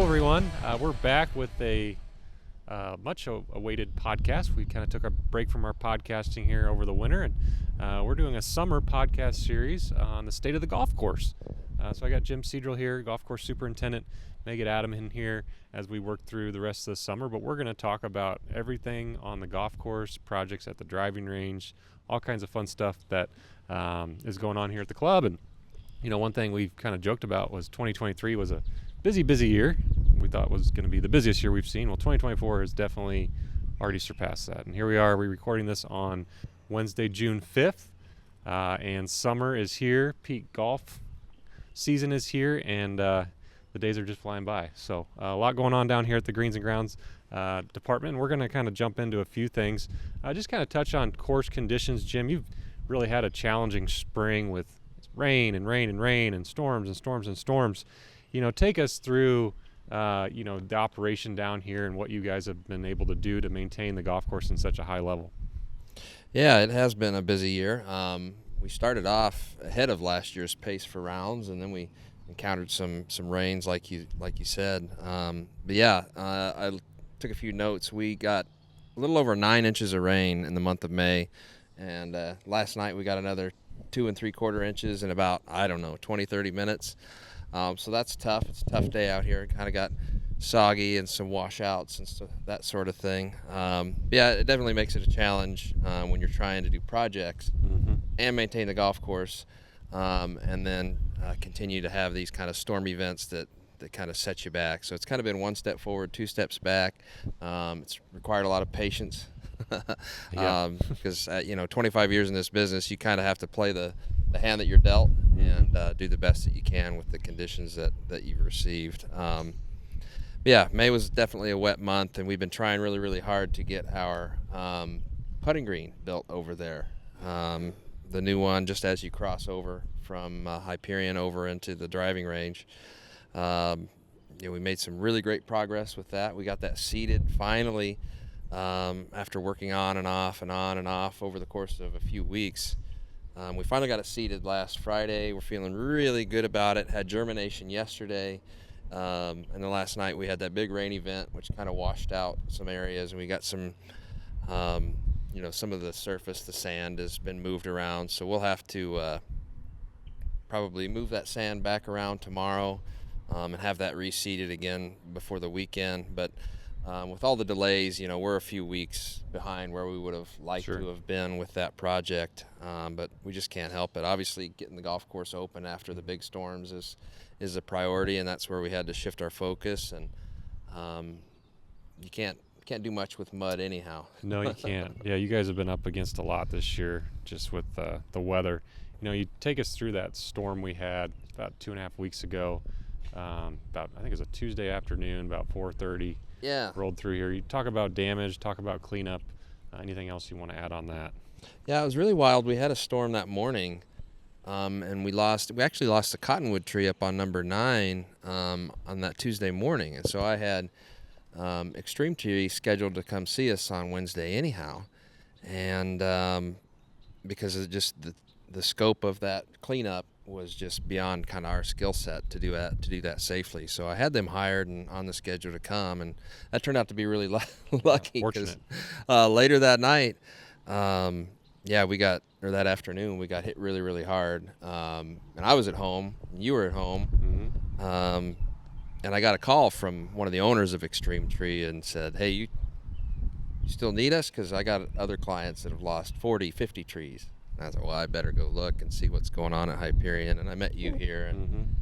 everyone. We're back with a much awaited podcast. We kind of took a break from our podcasting here over the winter, and we're doing a summer podcast series on the state of the golf course. So I got Jim Cedrel here, golf course superintendent, Megan Adam in here as we work through the rest of the summer. But we're going to talk about everything on the golf course, projects at the driving range, all kinds of fun stuff that is going on here at the club. And you know, one thing we've kind of joked about was 2023 was a busy year. We thought was going to be the busiest year we've seen. Well, 2024 has definitely already surpassed that. And here we are, we're recording this on Wednesday, June 5th, and summer is here. Peak golf season is here, and the days are just flying by. So a lot going on down here at the Greens and Grounds department. And we're going to kind of jump into a few things. Just kind of touch on course conditions. Jim, you've really had a challenging spring with rain and storms. You know, take us through the operation down here and what you guys have been able to do to maintain the golf course in such a high level. Yeah, it has been a busy year. We started off ahead of last year's pace for rounds, and then we encountered some rains, like you said. I took a few notes. We got a little over 9 inches of rain in the month of May, and last night we got another 2 3/4 inches in about 20-30 minutes. So that's tough. It's a tough day out here. It kind of got soggy and some washouts and stuff, that sort of thing. It definitely makes it a challenge when you're trying to do projects and maintain the golf course, and then continue to have these kind of storm events that kind of set you back. So it's kind of been 1 step forward, 2 steps back. It's required a lot of patience because 25 years in this business, you kind of have to play the hand that you're dealt and do the best that you can with the conditions that you've received. May was definitely a wet month, and we've been trying really hard to get our putting green built over there. The new one, just as you cross over from Hyperion over into the driving range. We made some really great progress with that. We got that seeded finally after working on and off over the course of a few weeks. We finally got it seeded last Friday. We're feeling really good about it. Had germination yesterday. And then last night we had that big rain event, which kind of washed out some areas. And we got some, some of the surface, the sand has been moved around. So we'll have to probably move that sand back around tomorrow and have that reseeded again before the weekend. But with all the delays, we're a few weeks behind where we would have liked to have been with that project, but we just can't help it. Obviously, getting the golf course open after the big storms is a priority, and that's where we had to shift our focus. And you can't do much with mud anyhow. No, you can't. Yeah, you guys have been up against a lot this year just with the weather. You take us through that storm we had about 2.5 weeks ago. I think it was a Tuesday afternoon, about 4:30. Yeah. Rolled through here. You talk about damage, talk about cleanup. Anything else you want to add on that? Yeah, it was really wild. We had a storm that morning, and we actually lost a cottonwood tree up on number 9 on that Tuesday morning. And so I had Extreme Tree scheduled to come see us on Wednesday anyhow. And because of just the scope of that cleanup was just beyond kind of our skill set to do that safely. So I had them hired and on the schedule to come, and that turned out to be really lucky because later that night, that afternoon we got hit really hard, and I was at home, you were at home, and I got a call from one of the owners of Extreme Tree and said, "Hey, you still need us? Because I got other clients that have lost 40, 50 trees." And I thought, well, I better go look and see what's going on at Hyperion. And I met you here. And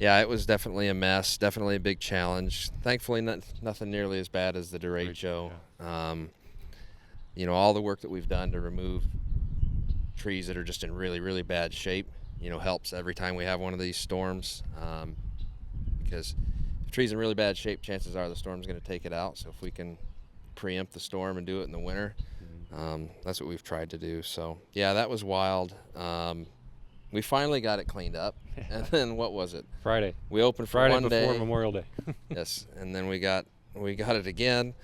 it was definitely a mess, definitely a big challenge. Thankfully, nothing nearly as bad as the derecho. Yeah. All the work that we've done to remove trees that are just in really bad shape, helps every time we have one of these storms. Because if a tree's in really bad shape, chances are the storm's going to take it out. So if we can preempt the storm and do it in the winter, that's what we've tried to do. So that was wild. We finally got it cleaned up, and then what was it? Friday. We opened for Friday one day before Memorial Day. Yes, and then we got it again.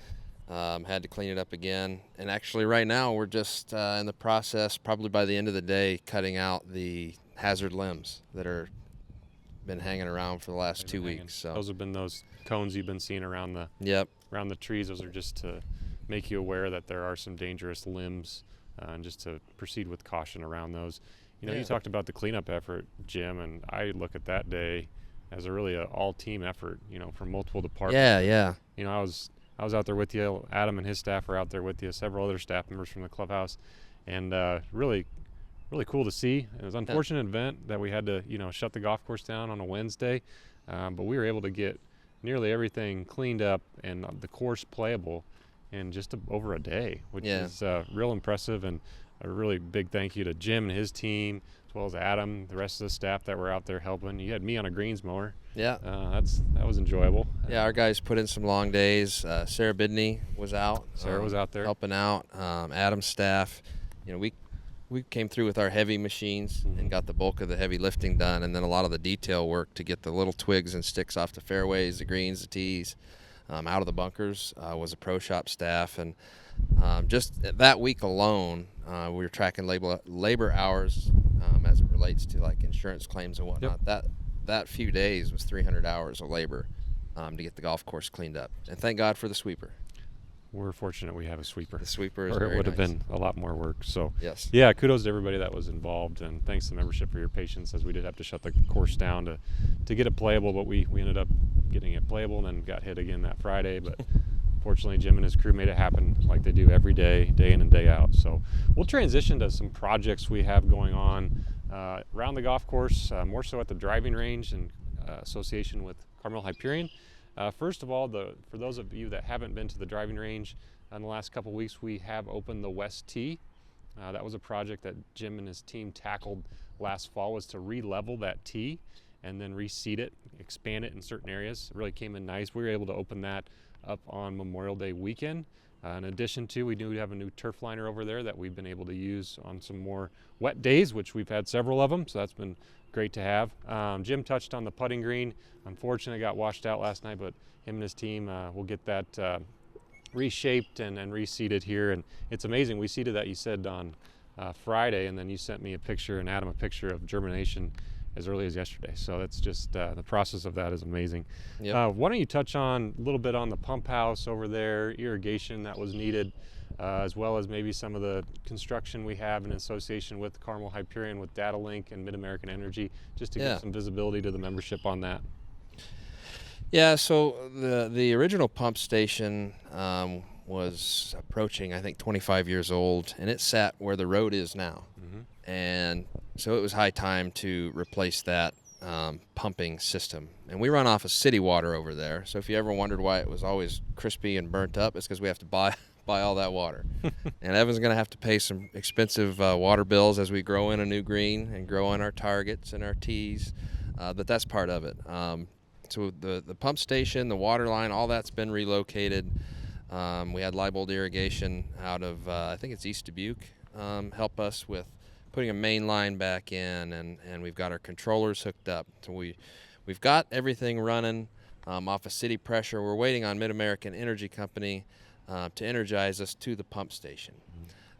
Had to clean it up again, and actually right now we're just in the process, probably by the end of the day, cutting out the hazard limbs that are been hanging around for the last 2 weeks. So those have been those cones you've been seeing around the Yep. trees. Those are just to make you aware that there are some dangerous limbs, and just to proceed with caution around those. You Yeah. talked about the cleanup effort, Jim, and I look at that day as a really all-team effort. From multiple departments. Yeah. I was out there with you. Adam and his staff were out there with you. Several other staff members from the clubhouse, and really cool to see. It was an unfortunate event that we had to shut the golf course down on a Wednesday, but we were able to get nearly everything cleaned up and the course playable in just over a day, which is real impressive. And a really big thank you to Jim and his team, as well as Adam, the rest of the staff that were out there helping. You had me on a greens mower. Yeah. That was enjoyable. Yeah, our guys put in some long days. Sarah Bidney was out. Sarah was out there helping out. Adam's staff. We came through with our heavy machines and got the bulk of the heavy lifting done, and then a lot of the detail work to get the little twigs and sticks off the fairways, the greens, the tees, out of the bunkers was a pro shop staff. And just that week alone, we were tracking labor hours as it relates to like insurance claims and whatnot. Yep. That few days was 300 hours of labor to get the golf course cleaned up. And thank God for the sweeper. We're fortunate we have a sweeper. The sweeper is or it very would have nice. been a lot more work. So Yes. yeah, kudos to everybody that was involved, and thanks to the membership for your patience, as we did have to shut the course down to get it playable, but we ended up getting it playable and then got hit again that Friday. But fortunately, Jim and his crew made it happen like they do every day, day in and day out. So we'll transition to some projects we have going on around the golf course, more so at the driving range in association with Carmel Hyperion. First of all, for those of you that haven't been to the driving range in the last couple weeks, we have opened the West Tee. That was a project that Jim and his team tackled last fall, was to re-level that tee and then reseed it, expand it in certain areas. It really came in nice. We were able to open that up on Memorial Day weekend. In addition to, we do have a new turf liner over there that we've been able to use on some more wet days, which we've had several of them, so that's been great to have. Jim touched on the putting green. Unfortunately, it got washed out last night, but him and his team will get that reshaped and reseeded here. And it's amazing. We seeded that, you said, on Friday, and then you sent me a picture, and Adam a picture of germination as early as yesterday. So that's just the process of that is amazing. Yep. Why don't you touch on a little bit on the pump house over there, irrigation that was needed, as well as maybe some of the construction we have in association with Carmel Hyperion with DataLink and Mid-American Energy, just to give some visibility to the membership on that. Yeah, so the original pump station was approaching, I think, 25 years old, and it sat where the road is now. Mm-hmm. And so it was high time to replace that pumping system. And we run off of city water over there, so if you ever wondered why it was always crispy and burnt up, it's because we have to buy all that water. And Evan's going to have to pay some expensive water bills as we grow in a new green and grow in our targets and our tees, but that's part of it. So the pump station, the water line, all that's been relocated. We had Leibold Irrigation out of, I think it's East Dubuque, help us with putting a main line back in, and we've got our controllers hooked up. So we've got everything running off of city pressure. We're waiting on Mid-American Energy Company to energize us to the pump station.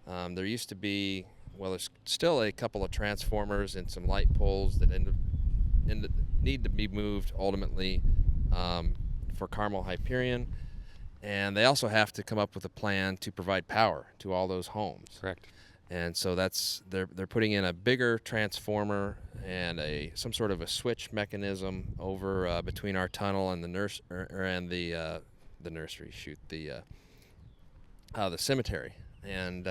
Mm-hmm. There used to be, there's still a couple of transformers and some light poles that need to be moved ultimately for Carmel Hyperion, and they also have to come up with a plan to provide power to all those homes. Correct. And so they're putting in a bigger transformer and some sort of a switch mechanism over between our tunnel and the nursery. The cemetery. And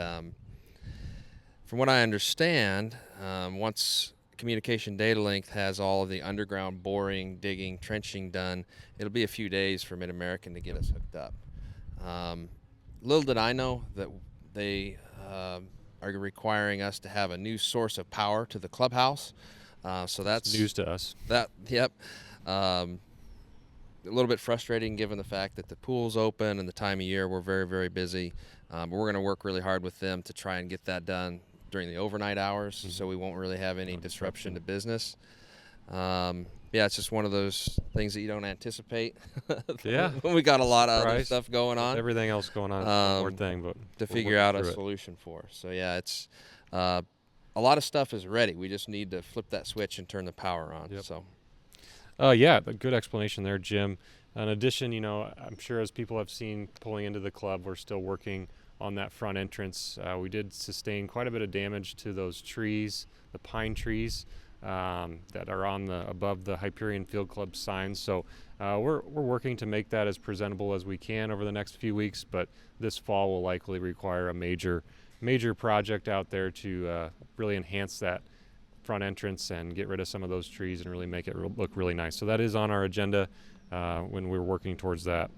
from what I understand, once Communication Data Link has all of the underground boring, digging, trenching done, it'll be a few days for Mid-American to get us hooked up. Little did I know that they are requiring us to have a new source of power to the clubhouse. So that's news to us. Yep. A little bit frustrating given the fact that the pool's open and the time of year we're very, very busy. But we're going to work really hard with them to try and get that done during the overnight hours, mm-hmm. so we won't really have any disruption to business. It's just one of those things that you don't anticipate. Yeah. When we got a lot of other stuff going on. Everything else going on, one more thing, but to figure out a solution for. So it's a lot of stuff is ready. We just need to flip that switch and turn the power on. Yep. So. A good explanation there, Jim. In addition, I'm sure as people have seen pulling into the club, we're still working on that front entrance. We did sustain quite a bit of damage to those trees, the pine trees that are on above the Hyperion Field Club signs. So we're working to make that as presentable as we can over the next few weeks, but this fall will likely require a major project out there to really enhance that front entrance and get rid of some of those trees and really make it look really nice. So that is on our agenda when we're working towards that.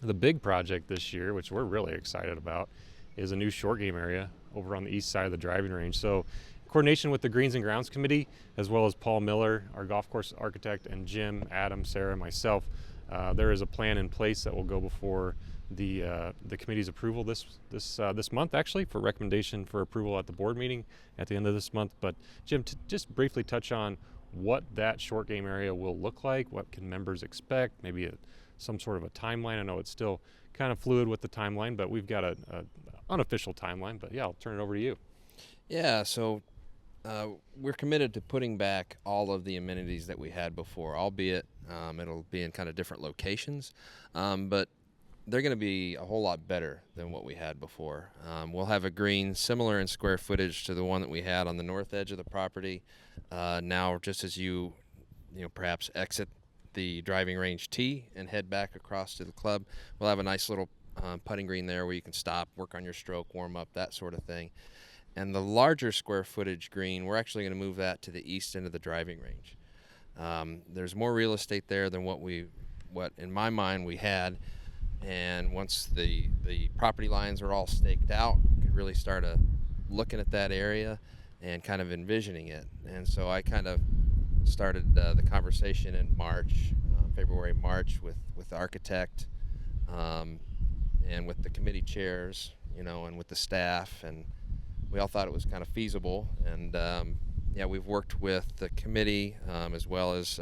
The big project this year, which we're really excited about, is a new short game area over on the east side of the driving range. So in coordination with the Greens and Grounds Committee, as well as Paul Miller, our golf course architect, and Jim, Adam, Sarah, myself, there is a plan in place that will go before the committee's approval this month, actually, for recommendation for approval at the board meeting at the end of this month. But Jim, to just briefly touch on what that short game area will look like, what can members expect, maybe some sort of a timeline. I know it's still kind of fluid with the timeline, but we've got a unofficial timeline. But yeah, I'll turn it over to you. Yeah, so we're committed to putting back all of the amenities that we had before, albeit it'll be in kind of different locations, but they're going to be a whole lot better than what we had before. We'll have a green similar in square footage to the one that we had on the north edge of the property. Now, just as you perhaps exit the driving range tee and head back across to the club, we'll have a nice little putting green there where you can stop, work on your stroke, warm up, that sort of thing. And the larger square footage green, we're actually going to move that to the east end of the driving range. There's more real estate there than what in my mind we had. And once the property lines are all staked out, you could really start looking at that area and kind of envisioning it. And so I kind of started the conversation in February, March, with the architect and with the committee chairs, and with the staff, and we all thought it was kind of feasible. And we've worked with the committee as well as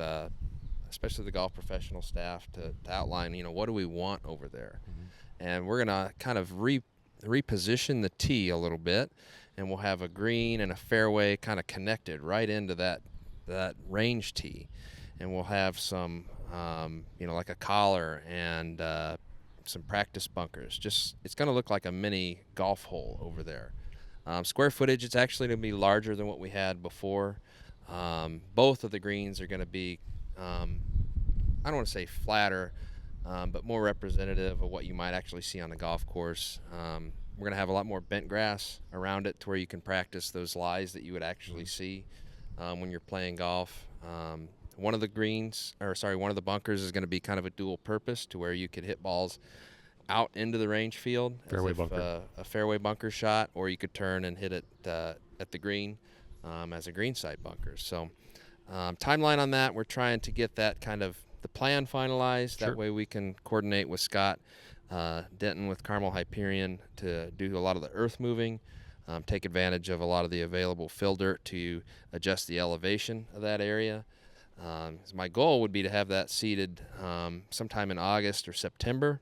especially the golf professional staff to outline, what do we want over there. Mm-hmm. And we're going to kind of reposition the tee a little bit, and we'll have a green and a fairway kind of connected right into that range tee. And we'll have some, like a collar and some practice bunkers. It's going to look like a mini golf hole over there. Square footage, it's actually going to be larger than what we had before. Both of the greens are going to be, I don't want to say flatter, but more representative of what you might actually see on the golf course. We're going to have a lot more bent grass around it to where you can practice those lies that you would actually see when you're playing golf. One of the bunkers is going to be kind of a dual purpose to where you could hit balls out into the range field, a fairway bunker shot, or you could turn and hit it at the green as a greenside bunker. So timeline on that, we're trying to get that kind of the plan finalized. Sure. That way we can coordinate with Scott Denton with Carmel Hyperion to do a lot of the earth moving, take advantage of a lot of the available fill dirt to adjust the elevation of that area. So my goal would be to have that seeded sometime in August or September.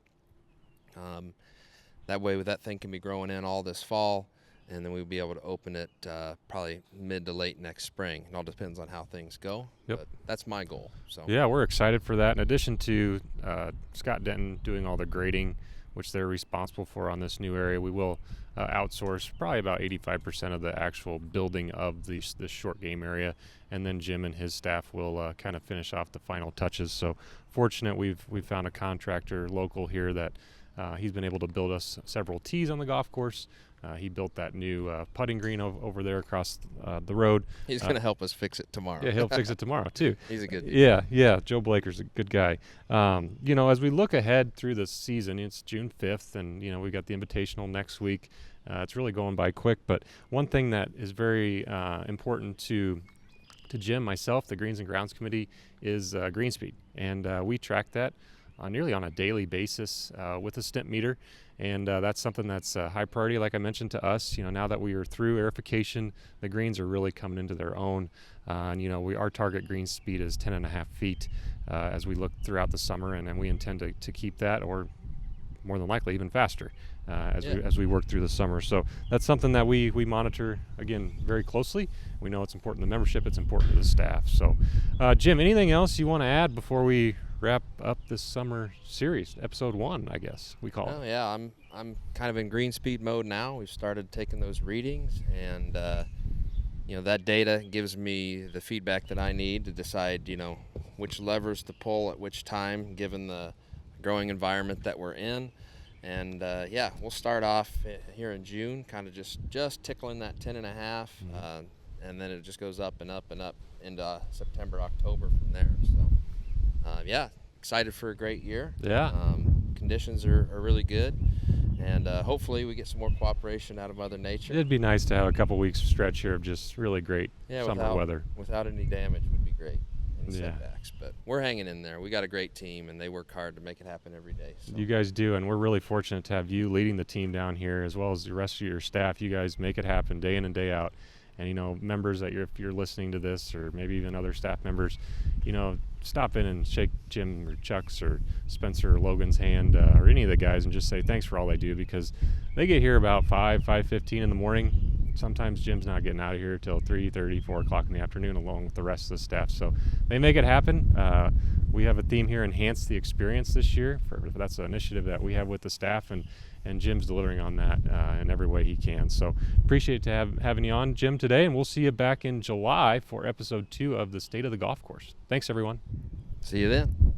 That way that thing can be growing in all this fall, and then we'll be able to open it probably mid to late next spring. It all depends on how things go. Yep. But that's my goal. So yeah, we're excited for that. In addition to Scott Denton doing all the grading, which they're responsible for on this new area, we will outsource probably about 85% of the actual building of this short game area, and then Jim and his staff will kind of finish off the final touches. So fortunate we've found a contractor local here that he's been able to build us several tees on the golf course. He built that new putting green over there across the road. He's going to help us fix it tomorrow. Yeah, he'll fix it tomorrow too. He's a good dude. Yeah. Joe Blaker's a good guy. As we look ahead through the season, it's June 5th, and we got the Invitational next week. It's really going by quick. But one thing that is very important to Jim, myself, the Greens and Grounds Committee, is green speed, and we track that nearly on a daily basis with a stimp meter. And that's something that's a high priority, like I mentioned, to us. Now that we are through aerification, the greens are really coming into their own. Our target green speed is 10.5 feet as we look throughout the summer, and we intend to keep that, or more than likely even faster as we work through the summer. So that's something that we monitor, again, very closely. We know it's important to membership, it's important to the staff. So Jim, anything else you want to add before we wrap up this summer series, episode 1, I guess we call Oh it. yeah, I'm kind of in green speed mode now. We've started taking those readings, and that data gives me the feedback that I need to decide, which levers to pull at which time, given the growing environment that we're in. And we'll start off here in June, kind of just tickling that 10.5, and then it just goes up and up and up into September, October from there. So excited for a great year. Yeah. Conditions are really good, and hopefully we get some more cooperation out of Mother Nature. It'd be nice to have a couple weeks stretch here of just really great summer weather. Without any damage would be great. Any Yeah. setbacks, but we're hanging in there. We got a great team, and they work hard to make it happen every day. So. You guys do, and we're really fortunate to have you leading the team down here, as well as the rest of your staff. You guys make it happen day in and day out. And members that if you're listening to this, or maybe even other staff members, stop in and shake Jim or Chuck's or Spencer or Logan's hand, or any of the guys, and just say thanks for all they do, because they get here about 5:15 in the morning. Sometimes Jim's not getting out of here till 3:30, 4 o'clock in the afternoon, along with the rest of the staff. So they make it happen. We have a theme here, Enhance the Experience, this year. That's an initiative that we have with the staff, and Jim's delivering on that in every way he can. So appreciate having you on, Jim, today, and we'll see you back in July for episode 2 of the State of the Golf Course. Thanks, everyone. See you then.